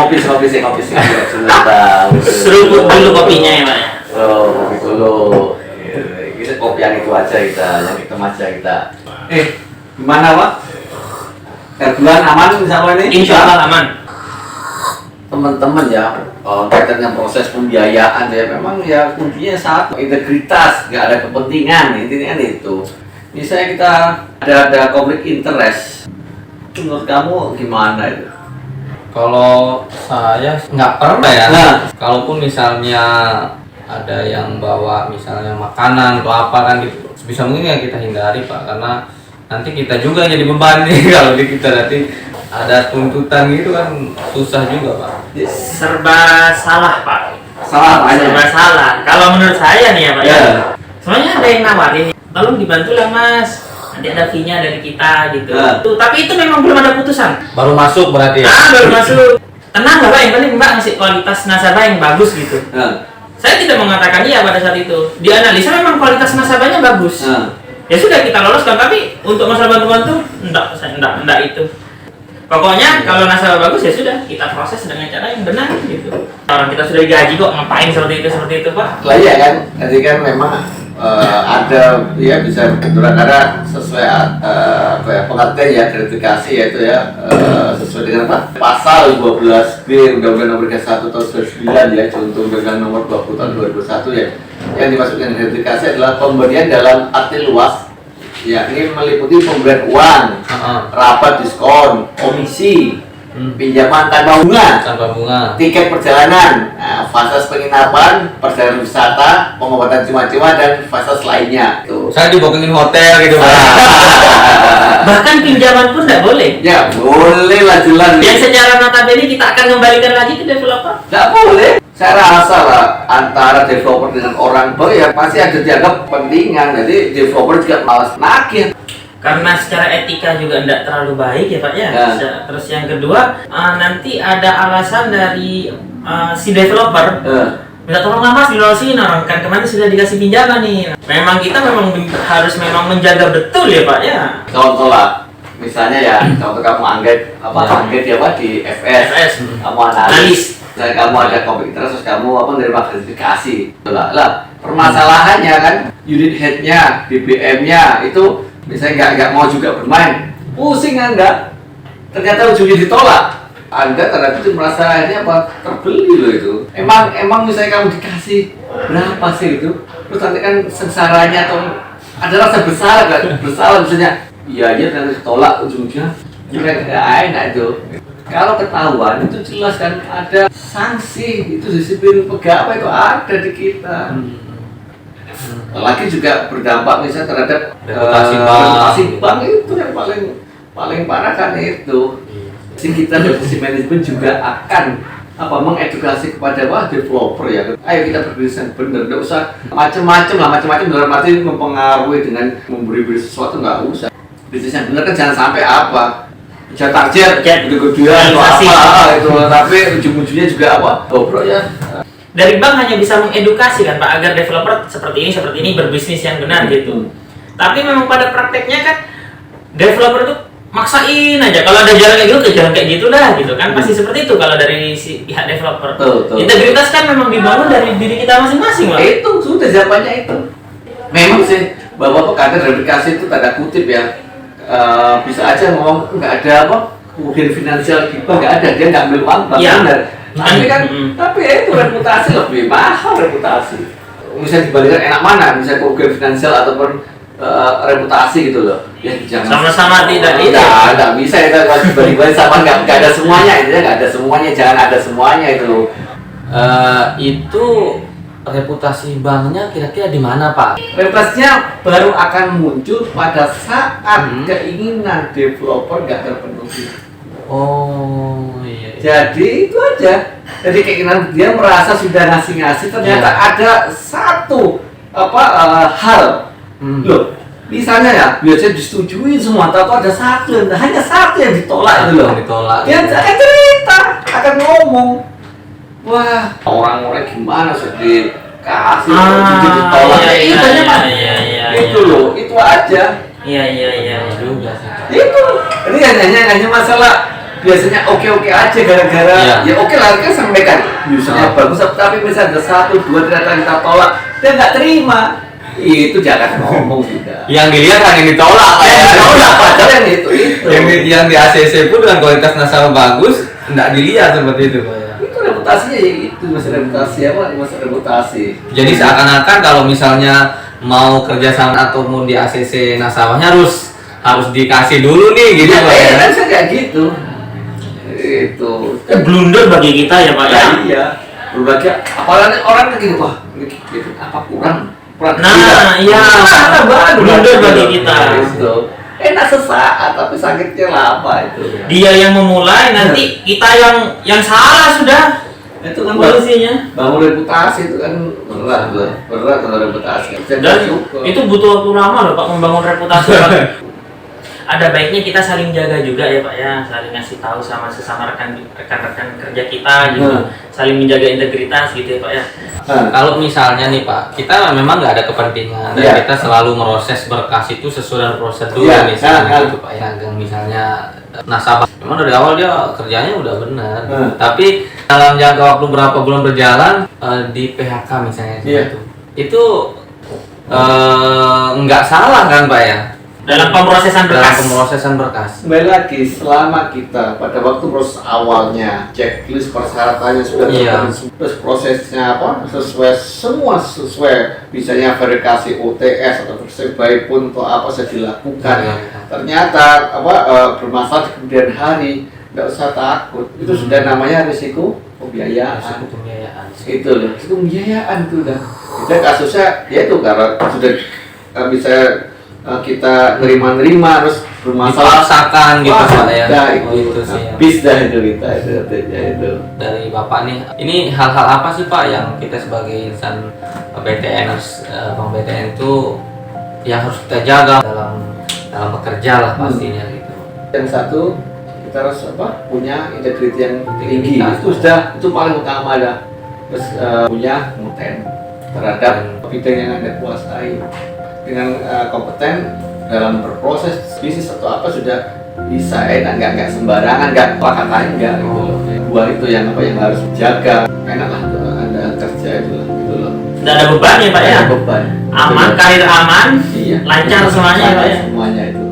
ngopi sebentar. Seruput dulu kopinya ya Pak. Oh, kopi dulu. Kita kopi yang itu aja yang hitam aja kita. Gimana Pak? Bulan aman misalnya ini? Insya Allah aman. Teman-teman ya, kaitan dengan proses pembiayaan ya memang ya kuncinya satu, integritas, nggak ada kepentingan, intinya kan itu. Misalnya kita ada konflik interest, menurut kamu gimana itu? Kalau saya nggak pernah ya. Nah. Kalaupun misalnya ada yang bawa misalnya makanan atau apa kan gitu, sebisa mungkin ya kita hindari Pak, karena nanti kita juga jadi beban nih kalau kita nanti ada tuntutan gitu kan susah juga Pak. Serba salah Pak. Salah aja. Serba salah. Kalau menurut saya nih ya Pak Ya. sebenarnya ada yang nawarin, tolong dibantu lah Mas. Nanti ada fee-nya dari kita gitu. Ya. Tuh, tapi itu memang belum ada putusan. Baru masuk berarti ya. Baru masuk. Tenang Bapak, yang penting Mbak ngasih kualitas nasabah yang bagus gitu. Saya tidak mengatakan iya pada saat itu. Dianalisa memang kualitas nasabahnya bagus. Ya sudah kita loloskan, tapi untuk masalah bantu-bantu enggak itu. Pokoknya kalau nasabah bagus ya sudah kita proses dengan cara yang benar gitu. Orang kita sudah digaji kok, ngapain seperti itu Pak? Lah iya kan, jadi kan memang ada ya bisa benturan karena sesuai apa ya pengertian ya gratifikasi yaitu ya sesuai dengan apa pasal 12B Undang-Undang Nomor 31 Tahun 99 ya contoh Undang-Undang Nomor 20 Tahun 2021 ya yang dimaksud dengan gratifikasi adalah pemberian dalam arti luas yakni meliputi pemberian uang, rabat diskon, komisi, pinjaman tanpa bunga, tiket perjalanan, fasilitas penginapan, perjalanan wisata, pengobatan cuma-cuma dan fasilitas lainnya. Tuh. Saya dibooking hotel gitu Pak. Bahkan pinjaman pun tidak boleh. Ya boleh lah jelas. Yang secara notabene kita akan kembalikan lagi ke developer. Tidak boleh. Saya rasa lah antara developer dengan orang baru ya pasti ada dianggap kepentingan. Jadi developer juga malas nagih. Karena secara etika juga tidak terlalu baik ya Pak ya. Terus yang kedua nanti ada alasan dari si developer. Minta tolong lah Mas dilolosin, orang kan kemarin sudah dikasih pinjaman nih. Memang kita harus menjaga betul ya Pak ya. Contoh lah, misalnya ya contoh kamu angket ya Pak di FS. Kamu analis. Dan kamu ada konflik interest, terus kamu menerima gratifikasi. Lah permasalahannya kan unit head-nya, BBM-nya itu misalnya nggak mau juga bermain, pusing Anda. Ternyata ujungnya ditolak. Anda ternyata itu merasa ini apa terbeli loh itu. Emang misalnya kamu dikasih berapa sih itu? Terus nanti kan sengsaranya atau ada rasa bersalah misalnya. Iya aja ternyata ditolak ujungnya. Nggak enak itu. Kalau ketahuan itu jelas kan ada sanksi, itu disiplin pegawai itu ada di kita. Lagi juga berdampak misalnya terhadap reputasi bank itu yang paling parah kan itu. Kita dari manajemen juga akan mengedukasi kepada developer ya. Ayo kita berbisnis yang benar, nggak usah macam-macam dalam arti mempengaruhi dengan memberi sesuatu nggak usah. Bisnis yang benar kan jangan sampai target gede-gedean atau apa itu, tapi ujung-ujungnya juga bobrok ya. Dari bank hanya bisa mengedukasi kan Pak agar developer seperti ini berbisnis yang benar gitu. Tapi memang pada prakteknya kan developer itu maksain aja kalau ada jalan kayak gitu ke jalan kayak gitu dah gitu kan pasti seperti itu kalau dari si pihak developer. Integritas kan memang dibangun dari diri kita masing-masing Pak. Itu sudah jawabannya itu. Memang sih bahwa kadang replikasi itu tanda kutip ya. Bisa aja ngomong nggak ada kemudian finansial kita nggak ada, dia nggak ambil uang benar. Tapi kan tapi ya itu reputasi lebih mahal reputasi. Misalnya dibandingkan enak mana misalnya kerugian finansial ataupun reputasi gitu loh. Ya jangan sama-sama tidak bisa itu dibanding sama nggak ada semuanya, intinya nggak ada semuanya, jangan ada semuanya itu loh. Itu reputasi banknya kira-kira di mana Pak? Reputasinya baru akan muncul pada saat keinginan developer nggak terpenuhi. Oh iya. Jadi itu aja. Jadi keinginan dia merasa sudah ngasih ternyata ada satu hal. Loh, misalnya ya biasanya disetujui semua, tapi ada hanya satu yang ditolak itu loh. Dia akan cerita, akan ngomong. Wah, orang-orang gimana sih dikasih ditolak itu loh, itu aja. Iya juga sih. Itu, ini hanya masalah biasanya oke aja gara-gara Iya. ya oke lah kita sampaikan misalnya bagus, tapi misalnya ada 1, 2 ternyata kita tolak, dia nggak terima, itu jangan ngomong sudah. Yang dilihat hanya ditolak Pak, ya. Tolak padahal yang itu. Yang di ACC pun dengan kualitas nasabah bagus nggak dilihat seperti itu Pak, ya. Itu reputasinya ya itu, masa reputasi apa? Masa reputasi. Jadi seakan-akan kalau misalnya mau kerjasama atau mau di ACC nasabahnya harus dikasih dulu nih gitu Pak, ya. Kan saya kayak gitu. Itu. Blunder bagi kita ya Pak ya. Iya. Berbagai apalagi orang kayak gitu, wah, gitu apa kurang Nah, iya. Blunder bagi kita. Itu. Enak sesaat tapi sakitnya lama itu. Dia yang memulai, nanti kita yang salah sudah. Itu kan Polisinya. bangun reputasi itu kan berat kalau reputasi. Dan itu butuh waktu lama loh Pak membangun reputasi Pak. Ada baiknya kita saling jaga juga ya Pak ya, saling ngasih tahu sama sesama rekan-rekan kerja kita gitu, saling menjaga integritas gitu ya Pak ya. Kalau misalnya nih Pak, kita memang nggak ada kepentingan dan Iya. kita selalu meroses berkas itu sesuai dengan prosedur Iya. misalnya gitu Pak ya. Dan misalnya nasabah memang dari awal dia kerjanya udah benar, tapi dalam jangka waktu berapa bulan berjalan di PHK misalnya Iya. itu nggak salah kan Pak ya? Dalam pemrosesan Dalam berkas. pemrosesan berkas. Kembali lagi, selama kita pada waktu proses awalnya checklist persyaratannya sudah Iya. terpenuhi, terus prosesnya apa sesuai misalnya verifikasi OTS atau verifikasi baik pun atau apa saja dilakukan, Iya. ternyata bermasalah di kemudian hari, nggak usah takut, itu sudah namanya risiko pembiayaan. Risiko pembiayaan. Itu loh, risiko pembiayaan itu udah. Kita kasusnya ya itu karena sudah bisa kita nerima terus bermasalah Dipaksakan gitu Pak ya. Nah, Oh, itu sih ya. habis dah itu kita itu. Dari Bapak nih, ini hal-hal apa sih Pak yang kita sebagai insan BTNers, Bank BTN itu yang harus kita jaga dalam bekerja lah pastinya gitu. Yang satu kita harus punya integritas yang tinggi. Integritas. Itu paling utama dah. Terus punya kompeten terhadap bidang yang Anda kuasai. Dengan kompeten dalam berproses bisnis atau apa sudah bisa enak, nggak sembarangan, nggak pakatan enggak gitu loh. Dua itu yang harus dijaga. Enak lah tuh Anda kerja itu loh, gitu loh. Tidak ada beban ya Pak ya. Ada beban. Aman, karir aman, Iya. lancar semuanya ya Pak ya. Semuanya itu.